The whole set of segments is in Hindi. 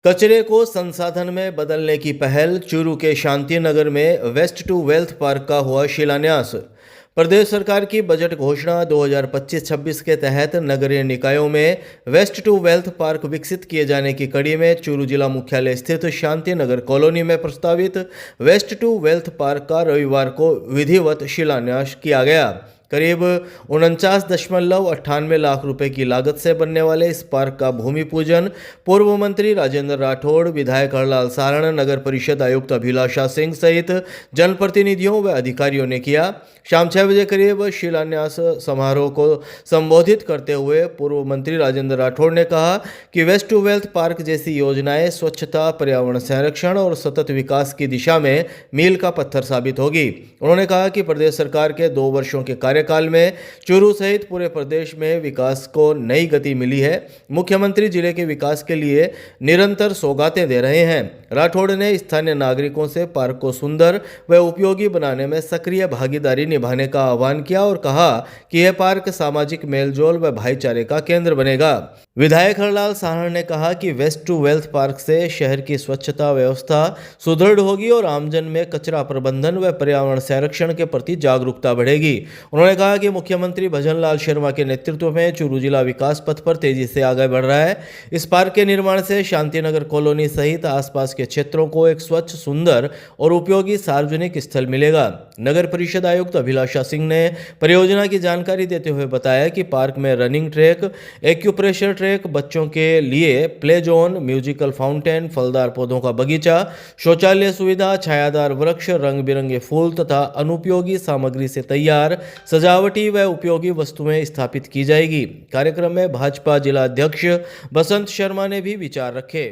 कचरे को संसाधन में बदलने की पहल। चूरू के शांति नगर में वेस्ट टू वेल्थ पार्क का हुआ शिलान्यास। प्रदेश सरकार की बजट घोषणा 2025-26 के तहत नगरीय निकायों में वेस्ट टू वेल्थ पार्क विकसित किए जाने की कड़ी में चूरू जिला मुख्यालय स्थित शांति नगर कॉलोनी में प्रस्तावित वेस्ट टू वेल्थ पार्क का रविवार को विधिवत शिलान्यास किया गया। करीब 49.98 लाख रुपए की लागत से बनने वाले इस पार्क का भूमि पूजन पूर्व मंत्री राजेंद्र राठौड़, विधायक हरलाल सारण, नगर परिषद आयुक्त अभिलाषा सिंह सहित जनप्रतिनिधियों व अधिकारियों ने किया। शाम 6 बजे करीब शिलान्यास समारोह को संबोधित करते हुए पूर्व मंत्री राजेंद्र राठौड़ ने कहा कि वेस्ट टू वेल्थ पार्क जैसी योजनाएं स्वच्छता, पर्यावरण संरक्षण और सतत विकास की दिशा में मील का पत्थर साबित होगी। उन्होंने कहा कि प्रदेश सरकार के 2 वर्षों के कार्यकाल में चूरू सहित पूरे प्रदेश में विकास को नई गति मिली है। मुख्यमंत्री जिले के विकास के लिए निरंतर सौगातें दे रहे हैं। राठौड़ ने स्थानीय नागरिकों से पार्क को सुंदर व उपयोगी बनाने में सक्रिय भागीदारी निभाने का आह्वान किया और कहा कि यह पार्क सामाजिक मेलजोल व भाईचारे का केंद्र बनेगा। विधायक हरलाल सारण ने कहा कि वेस्ट टू वेल्थ पार्क से शहर की स्वच्छता व्यवस्था सुदृढ़ होगी और आमजन में कचरा प्रबंधन व पर्यावरण संरक्षण के प्रति जागरूकता बढ़ेगी। उन्होंने कहा कि मुख्यमंत्री भजनलाल शर्मा के नेतृत्व में चूरू जिला विकास पथ पर तेजी से आगे बढ़ रहा है। इस पार्क के निर्माण से शांतिनगर कॉलोनी सहित आसपास के क्षेत्रों को एक स्वच्छ, सुंदर और उपयोगी सार्वजनिक स्थल मिलेगा। नगर परिषद आयुक्त अभिलाषा सिंह ने परियोजना की जानकारी देते हुए बताया कि पार्क में रनिंग ट्रैक, एक्यूप्रेशर ट्रैक, बच्चों के लिए प्ले जोन, म्यूजिकल फाउंटेन, फलदार पौधों का बगीचा, शौचालय सुविधा, छायादार वृक्ष, रंग बिरंगे फूल तथा अनुपयोगी सामग्री से तैयार सजावटी व उपयोगी वस्तुएं स्थापित की जाएगी। कार्यक्रम में भाजपा जिला अध्यक्ष बसंत शर्मा ने भी विचार रखे।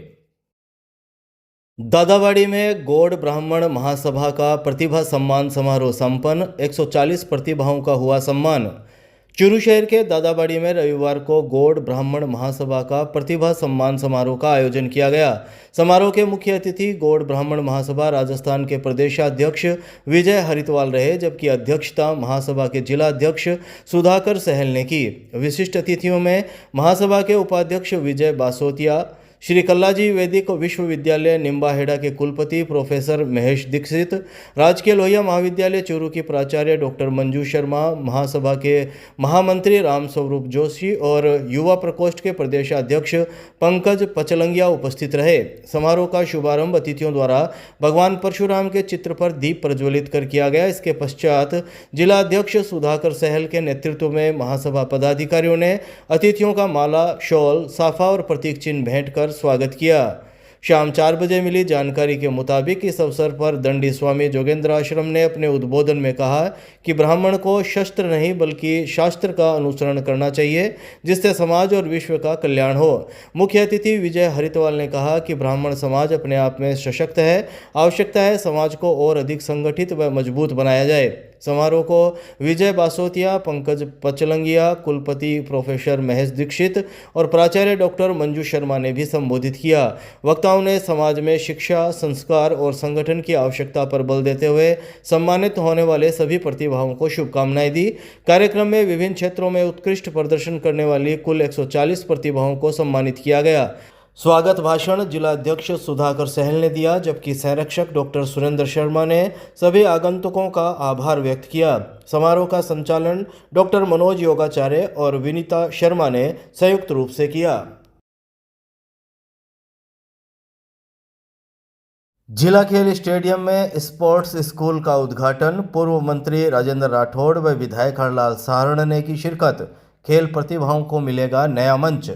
दादाबाड़ी में गौड़ ब्राह्मण महासभा का प्रतिभा सम्मान समारोह संपन्न। 140 प्रतिभाओं का हुआ सम्मान। चूरू शहर के दादाबाड़ी में रविवार को गौड़ ब्राह्मण महासभा का प्रतिभा सम्मान समारोह का आयोजन किया गया। समारोह के मुख्य अतिथि गौड़ ब्राह्मण महासभा राजस्थान के प्रदेशाध्यक्ष विजय हरितवाल रहे, जबकि अध्यक्षता महासभा के जिला अध्यक्ष सुधाकर सहल ने की। विशिष्ट अतिथियों में महासभा के उपाध्यक्ष विजय बासोतिया, श्री कल्लाजी वैदिक विश्वविद्यालय निम्बाहेड़ा के कुलपति प्रोफेसर महेश दीक्षित, राजकीय लोहिया महाविद्यालय चूरू की प्राचार्य डॉक्टर मंजू शर्मा, महासभा के महामंत्री राम स्वरूप जोशी और युवा प्रकोष्ठ के प्रदेशाध्यक्ष पंकज पचलंगिया उपस्थित रहे। समारोह का शुभारंभ अतिथियों द्वारा भगवान परशुराम के चित्र पर दीप प्रज्वलित कर किया गया। इसके पश्चात जिला अध्यक्ष सुधाकर सहल के नेतृत्व में महासभा पदाधिकारियों ने अतिथियों का माला, शॉल, साफा और प्रतीक चिन्ह भेंट कर स्वागत किया। शाम 4 बजे मिली जानकारी के मुताबिक इस अवसर पर दंडी स्वामी जोगेंद्र आश्रम ने अपने उद्बोधन में कहा कि ब्राह्मण को शस्त्र नहीं बल्कि शास्त्र का अनुसरण करना चाहिए, जिससे समाज और विश्व का कल्याण हो। मुख्य अतिथि विजय हरितवाल ने कहा कि ब्राह्मण समाज अपने आप में सशक्त है। आवश्यकता है समाज को और अधिक संगठित व मजबूत बनाया जाए। समारोह को विजय बासोतिया, पंकज पचलंगिया, कुलपति प्रोफेसर महेश दीक्षित और प्राचार्य डॉक्टर मंजू शर्मा ने भी संबोधित किया। वक्ताओं ने समाज में शिक्षा, संस्कार और संगठन की आवश्यकता पर बल देते हुए सम्मानित होने वाले सभी प्रतिभाओं को शुभकामनाएं दी। कार्यक्रम में विभिन्न क्षेत्रों में उत्कृष्ट प्रदर्शन करने वाली कुल 140 प्रतिभाओं को सम्मानित किया गया। स्वागत भाषण जिला अध्यक्ष सुधाकर सहल ने दिया, जबकि संरक्षक डॉक्टर सुरेंद्र शर्मा ने सभी आगंतुकों का आभार व्यक्त किया। समारोह का संचालन डॉक्टर मनोज योगाचार्य और विनीता शर्मा ने संयुक्त रूप से किया। जिला खेल स्टेडियम में स्पोर्ट्स स्कूल का उद्घाटन। पूर्व मंत्री राजेंद्र राठौड़ व विधायक हरलाल सारण ने की शिरकत। खेल प्रतिभाओं को मिलेगा नया मंच।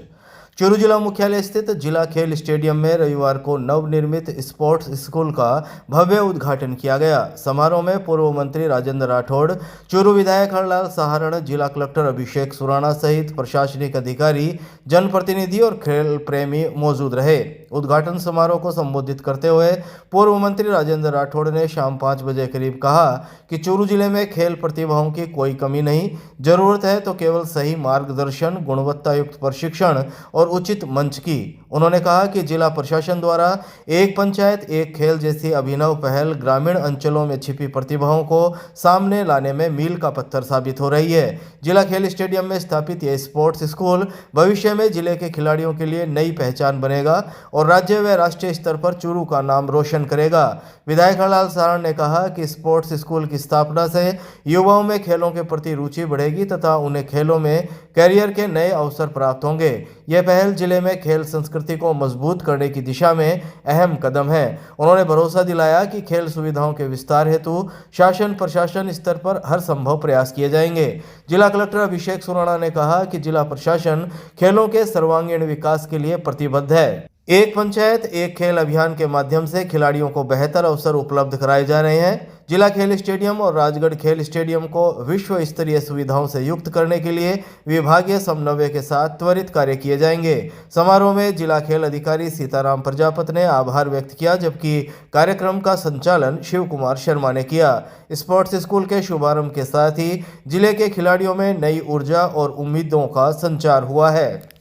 चूरू जिला मुख्यालय स्थित जिला खेल स्टेडियम में रविवार को नवनिर्मित स्पोर्ट्स स्कूल का भव्य उद्घाटन किया गया। समारोह में पूर्व मंत्री राजेंद्र राठौड़, चूरू विधायक हरलाल सारण, जिला कलेक्टर अभिषेक सुराणा सहित प्रशासनिक अधिकारी, जनप्रतिनिधि और खेल प्रेमी मौजूद रहे। उद्घाटन समारोह को संबोधित करते हुए पूर्व मंत्री राजेंद्र राठौड़ ने शाम 5 बजे करीब कहा कि चूरू जिले में खेल प्रतिभाओं की कोई कमी नहीं, जरूरत है तो केवल सही मार्गदर्शन, गुणवत्ता युक्त प्रशिक्षण और उचित मंच की। उन्होंने कहा कि जिला प्रशासन द्वारा एक पंचायत एक खेल जैसी अभिनव पहल ग्रामीण अंचलों में छिपी प्रतिभाओं को सामने लाने में मील का पत्थर साबित हो रही है। जिला खेल स्टेडियम में स्थापित यह स्पोर्ट्स स्कूल भविष्य में जिले के खिलाड़ियों के लिए नई पहचान बनेगा और राज्य व राष्ट्रीय स्तर पर चूरू का नाम रोशन करेगा। विधायक हरलाल सारण ने कहा कि स्पोर्ट्स स्कूल की स्थापना से युवाओं में खेलों के प्रति रुचि बढ़ेगी तथा उन्हें खेलों में कैरियर के नए अवसर प्राप्त होंगे। यह पहल जिले में खेल संस्कृति को मजबूत करने की दिशा में अहम कदम है। उन्होंने भरोसा दिलाया कि खेल सुविधाओं के विस्तार हेतु शासन प्रशासन स्तर पर हर संभव प्रयास किए जाएंगे। जिला कलेक्टर अभिषेक सुराणा ने कहा कि जिला प्रशासन खेलों के सर्वांगीण विकास के लिए प्रतिबद्ध है। एक पंचायत एक खेल अभियान के माध्यम से खिलाड़ियों को बेहतर अवसर उपलब्ध कराए जा रहे हैं। जिला खेल स्टेडियम और राजगढ़ खेल स्टेडियम को विश्व स्तरीय सुविधाओं से युक्त करने के लिए विभागीय समन्वय के साथ त्वरित कार्य किए जाएंगे। समारोह में जिला खेल अधिकारी सीताराम प्रजापत ने आभार व्यक्त किया, जबकि कार्यक्रम का संचालन शिव कुमार शर्मा ने किया। स्पोर्ट्स स्कूल के शुभारंभ के साथ ही जिले के खिलाड़ियों में नई ऊर्जा और उम्मीदों का संचार हुआ है।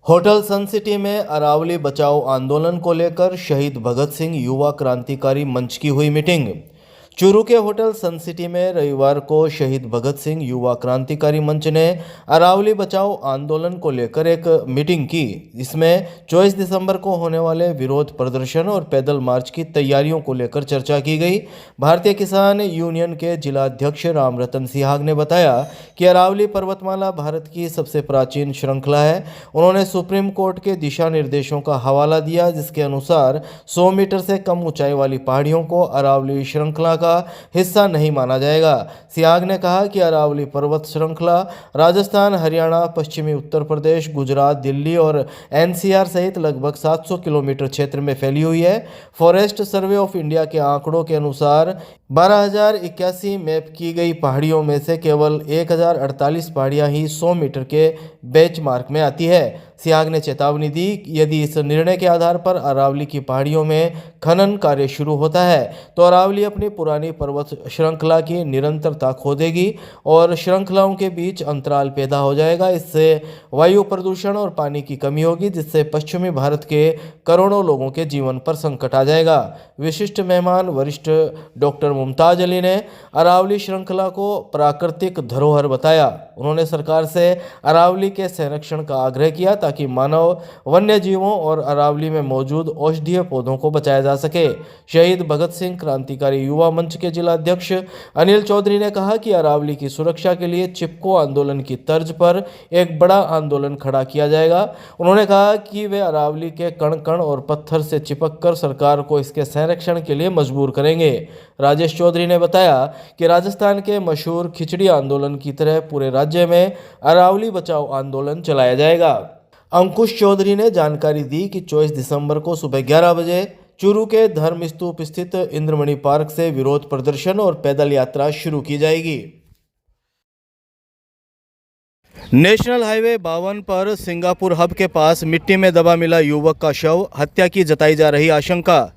होटल सन सिटी में अरावली बचाओ आंदोलन को लेकर शहीद भगत सिंह युवा क्रांतिकारी मंच की हुई मीटिंग। चूरू के होटल सन सिटी में रविवार को शहीद भगत सिंह युवा क्रांतिकारी मंच ने अरावली बचाओ आंदोलन को लेकर एक मीटिंग की। इसमें 24 दिसंबर को होने वाले विरोध प्रदर्शन और पैदल मार्च की तैयारियों को लेकर चर्चा की गई। भारतीय किसान यूनियन के जिला अध्यक्ष राम रतन सिहाग ने बताया कि अरावली पर्वतमाला भारत की सबसे प्राचीन श्रृंखला है। उन्होंने सुप्रीम कोर्ट के दिशा निर्देशों का हवाला दिया, जिसके अनुसार 100 मीटर से कम ऊंचाई वाली पहाड़ियों को अरावली श्रृंखला का हिस्सा नहीं माना जाएगा। सियाग ने कहा कि अरावली पर्वत श्रृंखला राजस्थान, हरियाणा, पश्चिमी उत्तर प्रदेश, गुजरात, दिल्ली और एनसीआर सहित लगभग 700 किलोमीटर क्षेत्र में फैली हुई है। फॉरेस्ट सर्वे ऑफ इंडिया के आंकड़ों के अनुसार 12,081 मैप की गई पहाड़ियों में से केवल 1,048 पहाड़ियां ही 100 मीटर के बेंचमार्क में आती है। सियाग ने चेतावनी दी कि यदि इस निर्णय के आधार पर अरावली की पहाड़ियों में खनन कार्य शुरू होता है तो अरावली अपनी पुरानी पर्वत श्रृंखला की निरंतरता खो देगी और श्रृंखलाओं के बीच अंतराल पैदा हो जाएगा। इससे वायु प्रदूषण और पानी की कमी होगी, जिससे पश्चिमी भारत के करोड़ों लोगों के जीवन पर संकट आ जाएगा। विशिष्ट मेहमान वरिष्ठ डॉक्टर मुमताज अली ने अरावली श्रृंखला को प्राकृतिक धरोहर बताया। उन्होंने सरकार से अरावली के संरक्षण का आग्रह किया ताकि मानव, वन्य जीवों और अरावली में मौजूद औषधीय पौधों को बचाया जा सके। शहीद भगत सिंह क्रांतिकारी युवा मंच के जिला अध्यक्ष अनिल चौधरी ने कहा कि अरावली की सुरक्षा के लिए चिपको आंदोलन की तर्ज पर एक बड़ा आंदोलन खड़ा किया जाएगा। उन्होंने कहा कि वे अरावली के कण कण और पत्थर से चिपककर सरकार को इसके संरक्षण के लिए मजबूर करेंगे। राजेश चौधरी ने बताया कि राजस्थान के मशहूर खिचड़ी आंदोलन की तरह पूरे राज्य में अरावली बचाओ आंदोलन चलाया जाएगा। अंकुश चौधरी ने जानकारी दी कि 24 दिसंबर को सुबह 11 बजे चूरू के धर्म स्तूप स्थित इंद्रमणि पार्क से विरोध प्रदर्शन और पैदल यात्रा शुरू की जाएगी। नेशनल हाईवे 52 पर सिंगापुर हब के पास मिट्टी में दबा मिला युवक का शव, हत्या की जताई जा रही आशंका।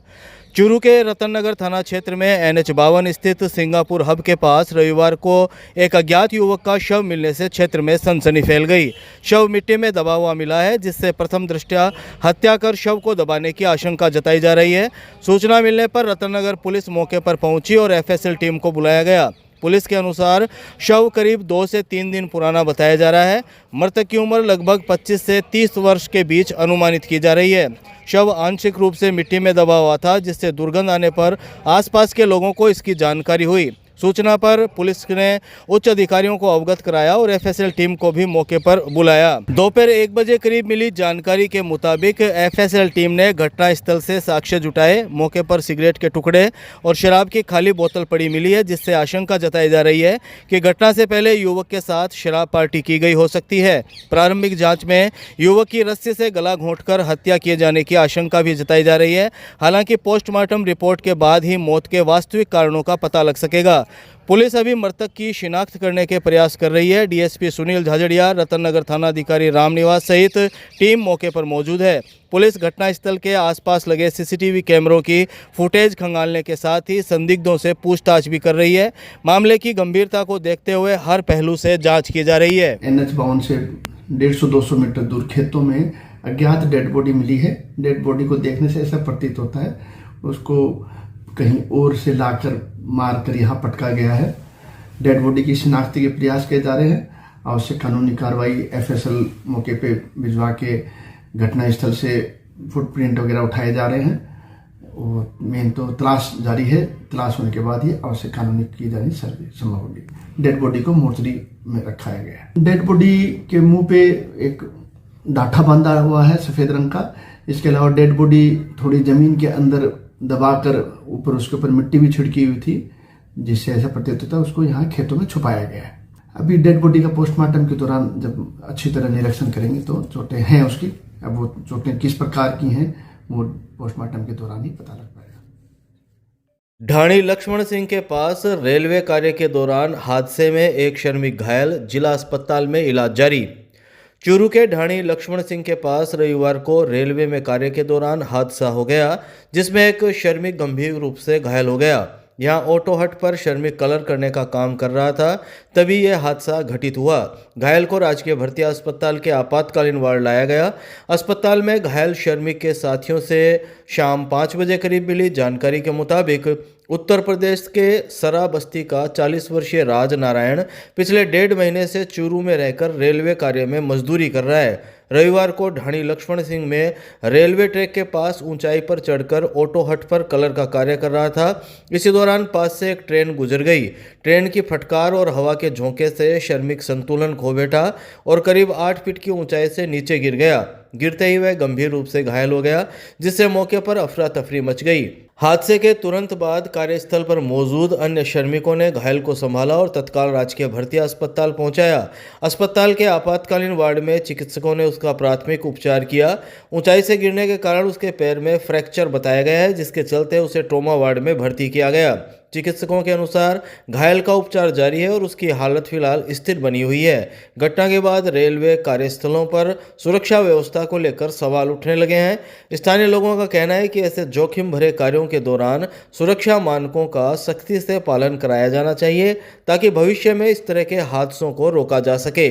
चूरू के रतननगर थाना क्षेत्र में NH 52 स्थित सिंगापुर हब के पास रविवार को एक अज्ञात युवक का शव मिलने से क्षेत्र में सनसनी फैल गई। शव मिट्टी में दबा हुआ मिला है, जिससे प्रथम दृष्टया हत्या कर शव को दबाने की आशंका जताई जा रही है। सूचना मिलने पर रतननगर पुलिस मौके पर पहुंची और FSL टीम को बुलाया गया। पुलिस के अनुसार शव करीब 2 से 3 दिन पुराना बताया जा रहा है। मृतक की उम्र लगभग 25 से 30 वर्ष के बीच अनुमानित की जा रही है। शव आंशिक रूप से मिट्टी में दबा हुआ था, जिससे दुर्गंध आने पर आसपास के लोगों को इसकी जानकारी हुई। सूचना पर पुलिस ने उच्च अधिकारियों को अवगत कराया और FSL टीम को भी मौके पर बुलाया। दोपहर 1 बजे करीब मिली जानकारी के मुताबिक FSL टीम ने घटनास्थल से साक्ष्य जुटाए। मौके पर सिगरेट के टुकड़े और शराब की खाली बोतल पड़ी मिली है, जिससे आशंका जताई जा रही है कि घटना से पहले युवक के साथ शराब पार्टी की गई हो सकती है। प्रारंभिक जाँच में युवक की रस्सी से गला घोंटकर हत्या किए जाने की आशंका भी जताई जा रही है। हालांकि पोस्टमार्टम रिपोर्ट के बाद ही मौत के वास्तविक कारणों का पता लग सकेगा। पुलिस अभी मृतक की शिनाख्त करने के प्रयास कर रही है। डीएसपी सुनील झाझड़िया, रतन नगर थाना अधिकारी रामनिवास सहित टीम मौके पर मौजूद है। पुलिस घटनास्थल के आसपास लगे सीसीटीवी कैमरों की फुटेज खंगालने के साथ ही संदिग्धों से पूछताछ भी कर रही है। मामले की गंभीरता को देखते हुए हर पहलू से जांच की जा रही है। NH52 से 150-200 मीटर दूर खेतों में अज्ञात डेड बॉडी मिली है। डेड बॉडी को देखने से ऐसा प्रतीत होता है उसको कहीं और से लाकर मारकर यहाँ पटका गया है। डेड बॉडी की शिनाख्ती के प्रयास किए जा रहे हैं। आवश्यक कानूनी कार्रवाई FSL मौके पे भिजवा के घटनास्थल से फुटप्रिंट वगैरह उठाए जा रहे हैं और मेन तो तलाश जारी है। तलाश होने के बाद ही आवश्यक कानूनी की जानी संभव होगी। डेड बॉडी को मोर्चरी में रखाया गया है। डेड बॉडी के मुंह पे एक डाठा बांधा हुआ है सफेद रंग का। इसके अलावा डेड बॉडी थोड़ी जमीन के अंदर दबाकर ऊपर उसके ऊपर मिट्टी भी छिड़की हुई थी, जिससे ऐसा प्रतीत होता है उसको यहाँ खेतों में छुपाया गया है। अभी डेड बॉडी का पोस्टमार्टम के दौरान जब अच्छी तरह निरीक्षण करेंगे तो चोटें हैं उसकी। अब वो चोटें किस प्रकार की हैं वो पोस्टमार्टम के दौरान ही पता लग पाएगा। ढाणी लक्ष्मण सिंह के पास रेलवे कार्य के दौरान हादसे में एक श्रमिक घायल, जिला अस्पताल में इलाज जारी। चूरू के ढाणी लक्ष्मण सिंह के पास रविवार को रेलवे में कार्य के दौरान हादसा हो गया, जिसमें एक श्रमिक गंभीर रूप से घायल हो गया। यहाँ ऑटो हट पर श्रमिक कलर करने का काम कर रहा था, तभी यह हादसा घटित हुआ। घायल को राजकीय भर्ती अस्पताल के आपातकालीन वार्ड लाया गया। अस्पताल में घायल श्रमिक के साथियों से शाम 5 बजे करीब मिली जानकारी के मुताबिक उत्तर प्रदेश के सरा बस्ती का 40 वर्षीय राज नारायण पिछले 1.5 महीने से चूरू में रहकर रेलवे कार्य में मजदूरी कर रहा है। रविवार को ढाणी लक्ष्मण सिंह में रेलवे ट्रैक के पास ऊंचाई पर चढ़कर ऑटो हट पर कलर का कार्य कर रहा था। इसी दौरान पास से एक ट्रेन गुजर गई। ट्रेन की फटकार और हवा के झोंके से श्रमिक संतुलन खो बैठा और करीब 8 फीट की ऊंचाई से नीचे गिर गया। गिरते ही वह गंभीर रूप से घायल हो गया, जिससे मौके पर अफरा तफरी मच गई। हादसे के तुरंत बाद कार्यस्थल पर मौजूद अन्य श्रमिकों ने घायल को संभाला और तत्काल राजकीय भर्ती अस्पताल पहुंचाया। अस्पताल के आपातकालीन वार्ड में चिकित्सकों ने उसका प्राथमिक उपचार किया। ऊंचाई से गिरने के कारण उसके पैर में फ्रैक्चर बताया गया है, जिसके चलते उसे ट्रॉमा वार्ड में भर्ती किया गया। चिकित्सकों के अनुसार घायल का उपचार जारी है और उसकी हालत फिलहाल स्थिर बनी हुई है। घटना के बाद रेलवे कार्यस्थलों पर सुरक्षा व्यवस्था को लेकर सवाल उठने लगे हैं। स्थानीय लोगों का कहना है कि ऐसे जोखिम भरे कार्यों के दौरान सुरक्षा मानकों का सख्ती से पालन कराया जाना चाहिए, ताकि भविष्य में इस तरह के हादसों को रोका जा सके।